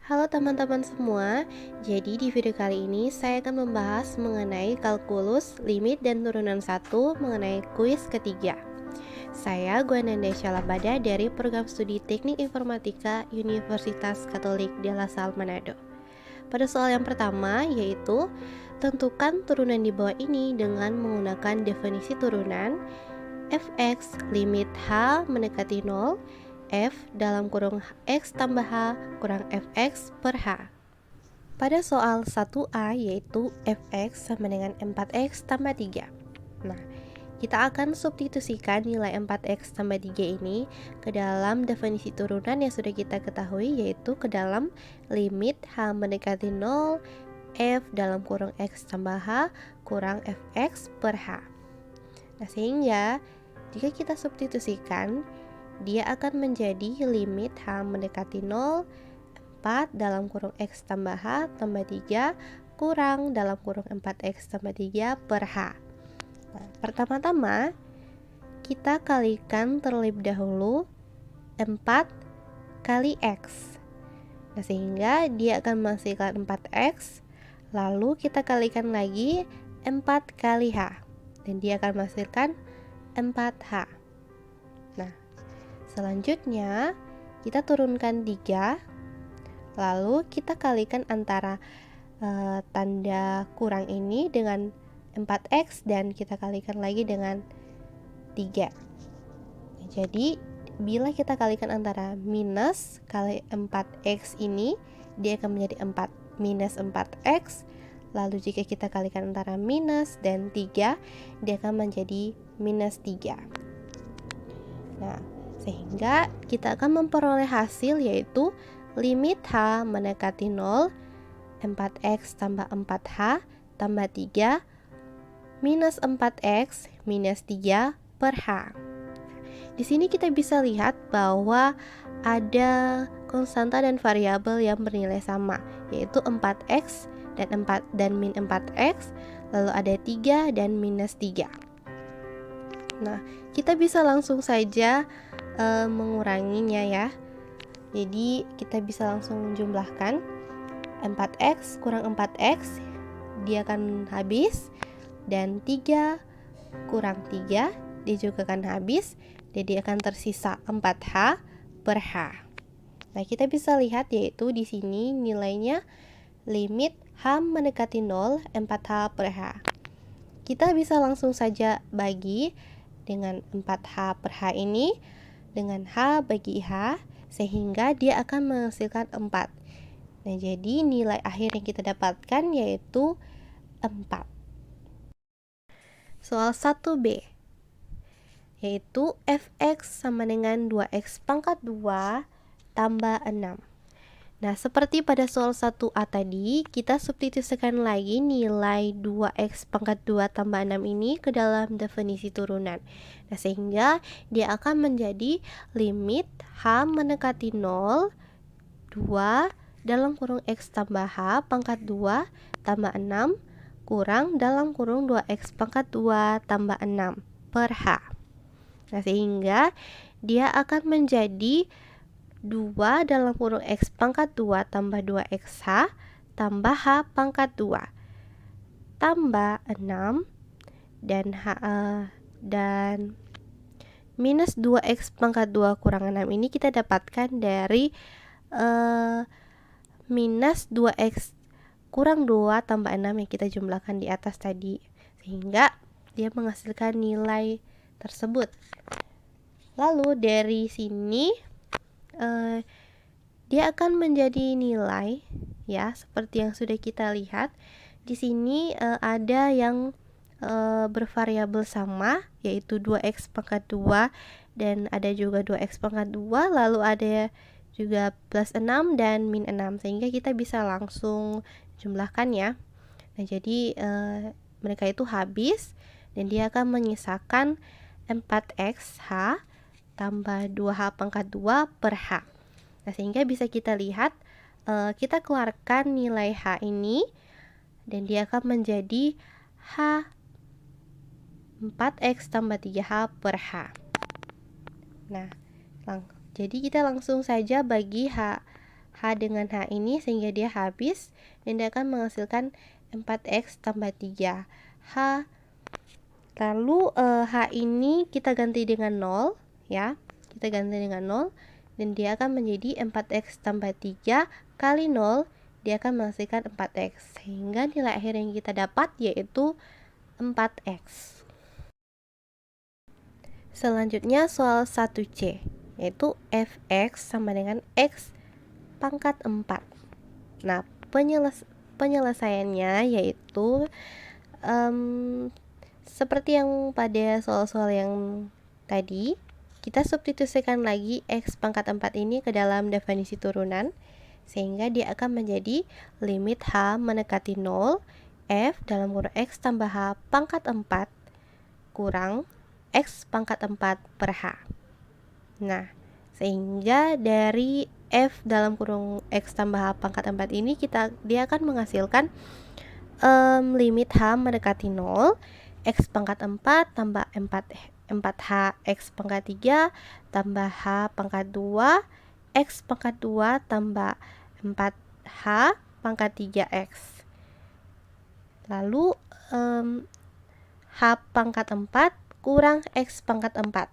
Halo teman-teman semua, jadi di video kali ini saya akan membahas mengenai kalkulus, limit, dan turunan 1 mengenai kuis ketiga. Saya Gwananda Syalabada dari program studi Teknik Informatika Universitas Katolik de La Salle Manado. Pada soal yang pertama yaitu, tentukan turunan di bawah ini dengan menggunakan definisi turunan fx limit h mendekati 0 f dalam kurung x tambah h kurang fx per h. Pada soal 1a yaitu fx sama dengan 4x tambah 3. Nah, kita akan substitusikan nilai 4x tambah 3 ini ke dalam definisi turunan yang sudah kita ketahui, yaitu ke dalam limit h mendekati 0 f dalam kurung x tambah h kurang fx per h. Nah, sehingga jika kita substitusikan, dia akan menjadi limit h mendekati 0 4 dalam kurung x tambah h tambah 3 kurang dalam kurung 4x tambah 3 per h. Nah, pertama-tama kita kalikan terlebih dahulu 4 kali x. Nah, sehingga dia akan menghasilkan 4x. Lalu kita kalikan lagi 4 kali h. Dan dia akan menghasilkan 4h. Nah, selanjutnya kita turunkan 3. Lalu kita kalikan antara tanda kurang ini dengan 4x dan kita kalikan lagi dengan 3. Nah, jadi bila kita kalikan antara minus kali 4x ini, dia akan menjadi 4 minus 4x. Lalu jika kita kalikan antara minus dan 3, dia akan menjadi minus 3. Nah, sehingga kita akan memperoleh hasil yaitu limit h mendekati 0, 4x tambah 4h tambah 3 minus 4x minus 3 per h. Di sini kita bisa lihat bahwa ada konstanta dan variabel yang bernilai sama, yaitu 4x dan min 4x, lalu ada 3 dan minus 3. Nah, kita bisa langsung saja menguranginya ya. Jadi kita bisa langsung menjumlahkan 4x kurang 4x, dia akan habis, dan 3 kurang 3, dia juga akan habis, jadi akan tersisa 4h per h. Nah, kita bisa lihat yaitu di sini nilainya limit h mendekati 0, 4h per h. Kita bisa langsung saja bagi dengan 4h per h ini dengan h bagi h, sehingga dia akan menghasilkan 4. Nah, jadi nilai akhir yang kita dapatkan yaitu 4. Soal 1b yaitu fx sama dengan 2x pangkat 2 tambah 6. Nah, seperti pada soal 1a tadi, kita substitusikan lagi nilai 2x pangkat 2 tambah 6 ini ke dalam definisi turunan. Nah, sehingga dia akan menjadi limit h mendekati 0, 2 dalam kurung x tambah h pangkat 2 tambah 6 kurang dalam kurung 2x pangkat 2 tambah 6 per h. Nah, sehingga dia akan menjadi 2 dalam kurung x pangkat 2 tambah 2xh tambah h pangkat 2 tambah 6 dan minus 2x pangkat 2 kurang 6 ini kita dapatkan dari minus 2x kurang 2 tambah 6 yang kita jumlahkan di atas tadi, sehingga dia menghasilkan nilai tersebut. Lalu dari sini dia akan menjadi nilai ya, seperti yang sudah kita lihat. Di sini ada yang bervariabel sama, yaitu 2x pangkat 2 dan ada juga 2x pangkat 2, lalu ada juga plus 6 dan min 6, sehingga kita bisa langsung jumlahkan ya. Nah, jadi mereka itu habis dan dia akan menyisakan 4xh tambah 2h pangkat 2 per h. Nah, sehingga bisa kita lihat kita keluarkan nilai h ini dan dia akan menjadi h 4x tambah 3h per h. Nah, jadi kita langsung saja bagi h H dengan H ini sehingga dia habis dan dia akan menghasilkan 4X tambah 3 H. Lalu H ini kita ganti dengan 0 ya, kita ganti dengan 0 dan dia akan menjadi 4X tambah 3 kali 0, dia akan menghasilkan 4X sehingga nilai akhir yang kita dapat yaitu 4X. Selanjutnya soal 1C, yaitu fx sama dengan x pangkat 4. Nah, penyelesaiannya yaitu seperti yang pada soal-soal yang tadi, kita substitusikan lagi x pangkat 4 ini ke dalam definisi turunan, sehingga dia akan menjadi limit h mendekati 0, f dalam kurung x tambah h pangkat 4 kurang x pangkat 4 per h. Nah, sehingga dari f dalam kurung x tambah h pangkat 4 ini dia akan menghasilkan limit h mendekati 0, x pangkat 4 tambah 4h x pangkat 3 tambah h pangkat 2 x pangkat 2 tambah 4h pangkat 3x. Lalu h pangkat 4 kurang x pangkat 4.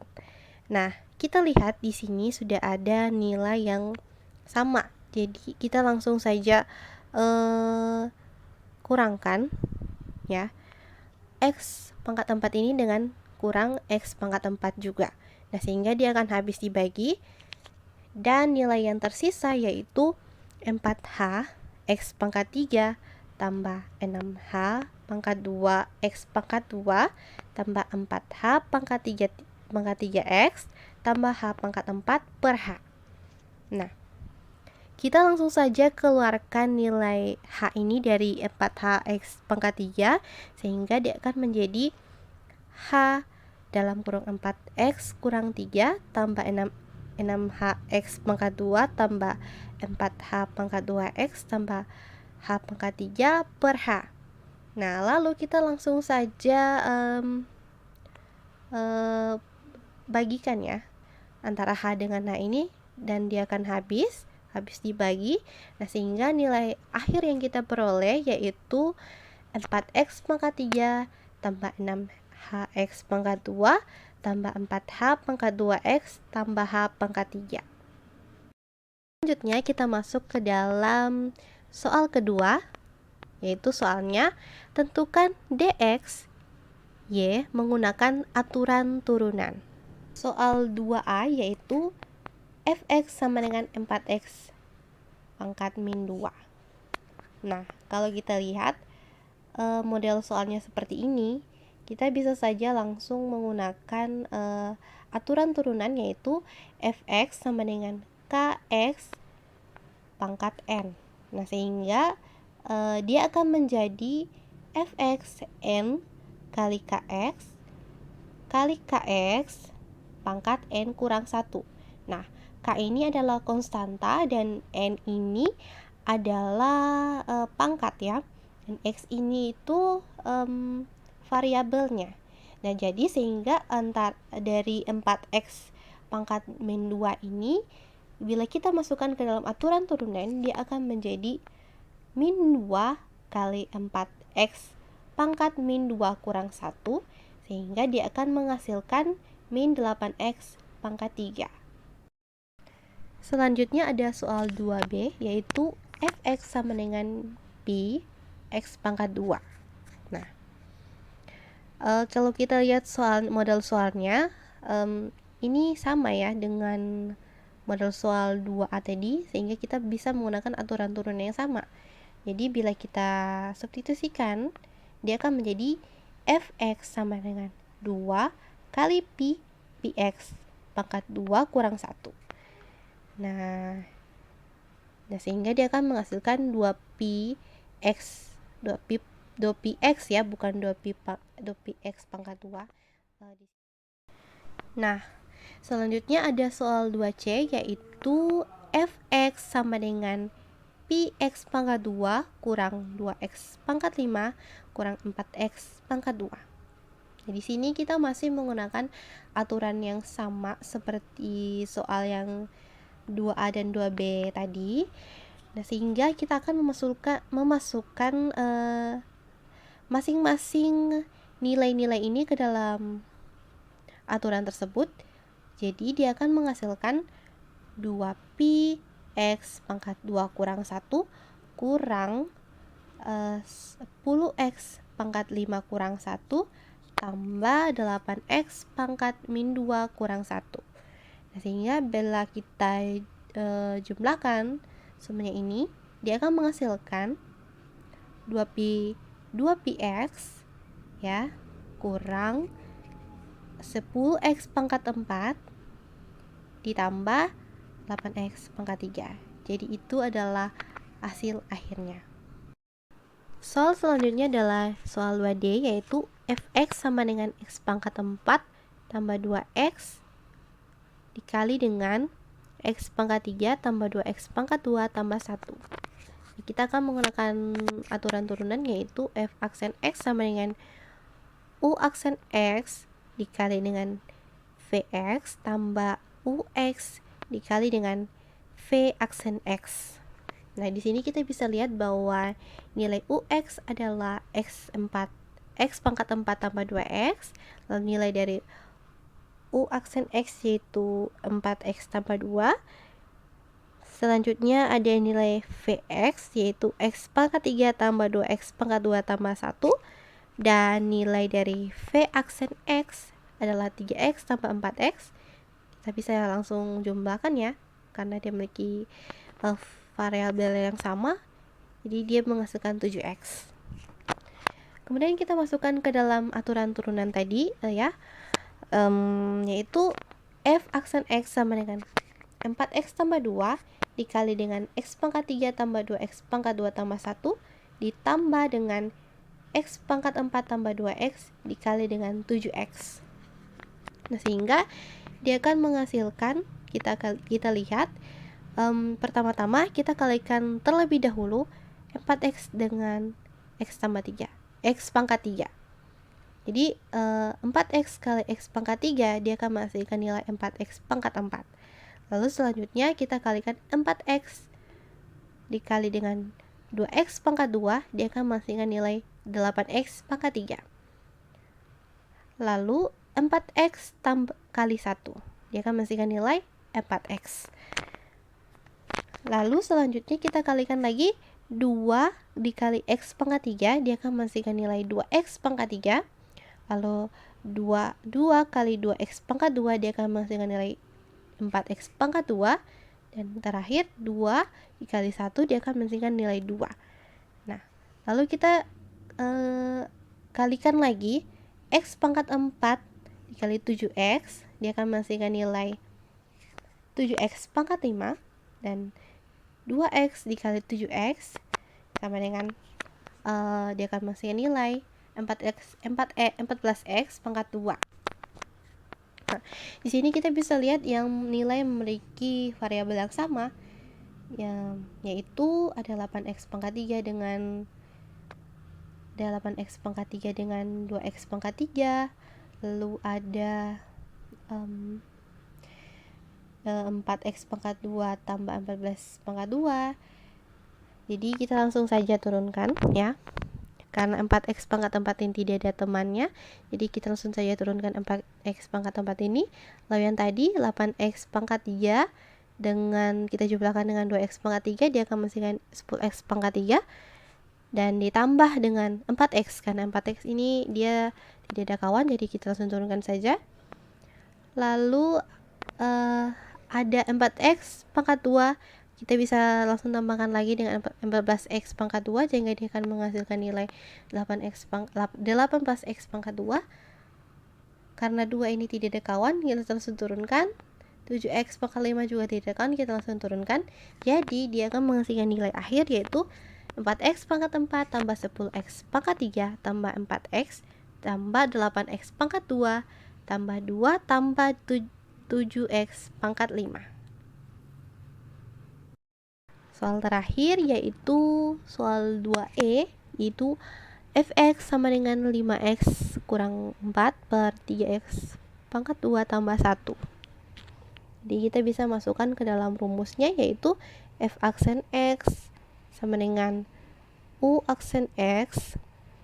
Nah, kita lihat di sini sudah ada nilai yang sama. Jadi kita langsung saja kurangkan ya. X pangkat 4 ini dengan kurang x pangkat 4 juga. Nah, sehingga dia akan habis dibagi dan nilai yang tersisa yaitu 4h x pangkat 3 tambah 6h pangkat 2 x pangkat 2 tambah 4h pangkat 3x tambah h pangkat 4 per h. Nah, kita langsung saja keluarkan nilai h ini dari 4h x pangkat 3 sehingga dia akan menjadi h dalam kurung 4x kurang 3 tambah 6h x pangkat 2 tambah 4h pangkat 2x tambah h pangkat 3 per h. Nah, lalu kita langsung saja bagikan ya antara h dengan h ini dan dia akan habis dibagi. Nah, sehingga nilai akhir yang kita peroleh yaitu 4x pangkat 3 tambah 6hx pangkat 2 tambah 4h pangkat 2x tambah h pangkat 3. Selanjutnya kita masuk ke dalam soal kedua, yaitu soalnya tentukan dx y menggunakan aturan turunan. Soal 2a yaitu fx sama dengan 4x pangkat min 2. Nah, kalau kita lihat model soalnya seperti ini, kita bisa saja langsung menggunakan aturan turunan yaitu fx sama dengan kx pangkat n. Nah, sehingga dia akan menjadi fx n kali kx pangkat n kurang 1. Nah, k ini adalah konstanta dan n ini adalah pangkat ya. Dan x ini itu variabelnya. Nah, jadi sehingga dari 4x pangkat min 2 ini, bila kita masukkan ke dalam aturan turunan, dia akan menjadi min 2 kali 4x pangkat min 2 kurang 1, sehingga dia akan menghasilkan min 8x pangkat 3. Selanjutnya ada soal 2b, yaitu fx sama dengan pi x pangkat 2. Nah, kalau kita lihat model soalnya, ini sama ya dengan model soal 2a tadi, sehingga kita bisa menggunakan aturan turunan yang sama. Jadi bila kita substitusikan, dia akan menjadi fx sama dengan 2 kali px pangkat 2 kurang 1. Nah, sehingga dia akan menghasilkan 2px ya, bukan 2px pangkat 2. Nah, selanjutnya ada soal 2c yaitu fx sama dengan px pangkat 2 kurang 2x pangkat 5 kurang 4x pangkat 2. Jadi di sini kita masih menggunakan aturan yang sama seperti soal yang 2a dan 2b tadi. Nah, sehingga kita akan memasukkan masing-masing nilai-nilai ini ke dalam aturan tersebut. Jadi dia akan menghasilkan 2pi x pangkat 2 kurang 1 kurang 10x pangkat 5 kurang 1 tambah 8x pangkat min 2 kurang 1. Nah, sehingga bila kita jumlahkan semuanya ini, dia akan menghasilkan 2px ya kurang 10x pangkat 4 ditambah 8x pangkat 3. Jadi itu adalah hasil akhirnya. Soal selanjutnya adalah soal 2D, yaitu fx sama dengan x pangkat 4 tambah 2x dikali dengan x pangkat 3 tambah 2x pangkat 2 tambah 1. Kita akan menggunakan aturan turunan, yaitu f aksen x sama dengan u aksen x dikali dengan vx tambah ux dikali dengan v aksen x. Nah, di sini kita bisa lihat bahwa nilai ux adalah x pangkat 4 tambah 2x, lalu nilai dari u aksen x yaitu 4x tambah 2. Selanjutnya ada nilai vx yaitu x pangkat 3 tambah 2x pangkat 2 tambah 1, dan nilai dari v aksen x adalah 3x tambah 4x. Kita bisa langsung jumlahkan ya, karena dia memiliki variabel yang sama, jadi dia menghasilkan 7x. Kemudian kita masukkan ke dalam aturan turunan tadi yaitu f aksen x sama dengan 4x tambah 2 dikali dengan x pangkat 3 tambah 2x pangkat 2 tambah 1 ditambah dengan x pangkat 4 tambah 2x dikali dengan 7x. Nah, sehingga dia akan menghasilkan, kita lihat, pertama-tama kita kalikan terlebih dahulu 4x dengan x tambah 3, x pangkat 3. Jadi 4x kali x pangkat 3 dia akan menghasilkan nilai 4x pangkat 4. Lalu selanjutnya kita kalikan 4x dikali dengan 2x pangkat 2, dia akan menghasilkan nilai 8x pangkat 3. Lalu 4x kali 1, dia akan menghasilkan nilai 4x. Lalu selanjutnya kita kalikan lagi 2 dikali x pangkat 3, dia akan menghasilkan nilai 2x pangkat 3. Lalu 2 kali 2x pangkat 2, dia akan menghasilkan nilai 4x pangkat 2. Dan terakhir 2 dikali 1, dia akan menghasilkan nilai 2. Nah, lalu kita kalikan lagi x pangkat 4 dikali 7x, dia akan menghasilkan nilai 7x pangkat 5. Dan 2x dikali 7x sama dengan dia akan menghasilkan nilai 14x pangkat 2. Nah, di sini kita bisa lihat yang nilai memiliki variabel yang sama, yaitu ada 8x pangkat 3 dengan 8x pangkat 3 dengan 2x pangkat 3, lalu ada 4x pangkat 2 tambah 14 pangkat 2. Jadi kita langsung saja turunkan ya, karena 4x pangkat 4 ini tidak ada temannya, jadi kita langsung saja turunkan 4x pangkat 4 ini. Lalu yang tadi 8x pangkat 3 dengan kita jumlahkan dengan 2x pangkat 3, dia akan menghasilkan 10x pangkat 3 dan ditambah dengan 4x, karena 4x ini dia tidak ada kawan, jadi kita langsung turunkan saja. Lalu ada 4x pangkat 2, kita bisa langsung tambahkan lagi dengan 14x pangkat 2, sehingga dia akan menghasilkan nilai 18x pangkat 2. Karena 2 ini tidak ada kawan, kita langsung turunkan. 7x pangkat 5 juga tidak ada kawan, kita langsung turunkan. Jadi dia akan menghasilkan nilai akhir, yaitu 4x pangkat 4 tambah 10x pangkat 3 tambah 4x tambah 8x pangkat 2 tambah 2 tambah 7x pangkat 5. Soal terakhir yaitu soal 2E, yaitu fx sama dengan 5x kurang 4 per 3x pangkat 2 tambah 1. Jadi kita bisa masukkan ke dalam rumusnya, yaitu F aksen X sama dengan U aksen X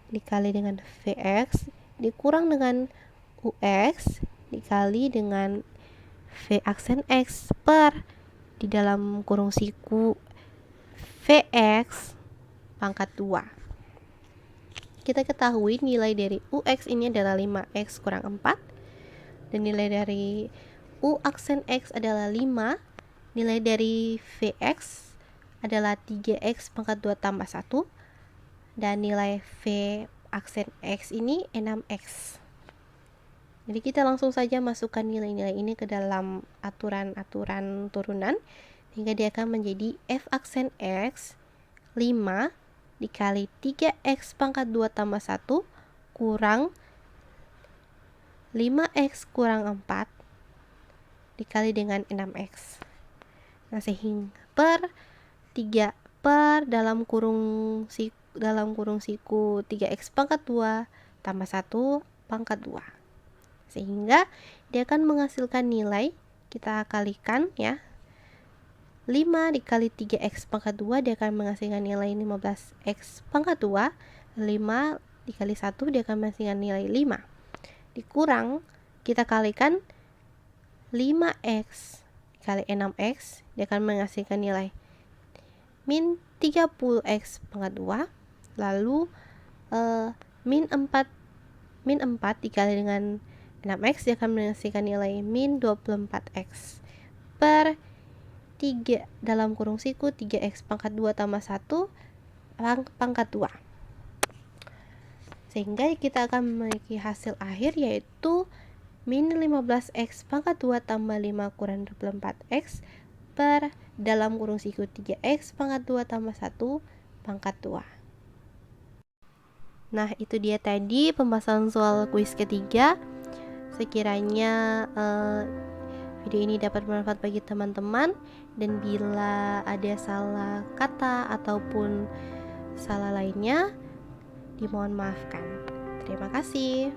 dikali dengan Vx dikurang dengan Ux dikali dengan V aksen X per di dalam kurung siku Vx pangkat 2. Kita ketahui nilai dari Ux ini adalah 5x kurang 4 dan nilai dari U aksen X adalah 5, nilai dari Vx adalah 3x pangkat 2 tambah 1 dan nilai V aksen X ini 6x. Jadi kita langsung saja masukkan nilai-nilai ini ke dalam aturan-aturan turunan hingga dia akan menjadi F aksen X 5 dikali 3x pangkat 2 tambah 1 kurang 5x kurang 4 dikali dengan 6x. Nah, sehingga per 3 per dalam kurung siku 3x pangkat 2 tambah 1 pangkat 2. Sehingga dia akan menghasilkan nilai, kita kalikan ya. 5 dikali 3x pangkat 2 dia akan menghasilkan nilai 15x pangkat 2. 5 dikali 1 dia akan menghasilkan nilai 5. Dikurang, kita kalikan 5x dikali 6x dia akan menghasilkan nilai min 30x pangkat 2. Lalu min 4 dikali dengan 6x dia akan menghasilkan nilai min 24x per 3 dalam kurung siku 3x pangkat 2 tambah 1 pangkat 2. Sehingga kita akan memiliki hasil akhir yaitu min 15x pangkat 2 tambah 5 kurang 24x per dalam kurung siku 3x pangkat 2 tambah 1 pangkat 2. Nah, itu dia tadi pembahasan soal kuis ketiga. Sekiranya video ini dapat bermanfaat bagi teman-teman, dan bila ada salah kata ataupun salah lainnya dimohon maafkan. Terima kasih.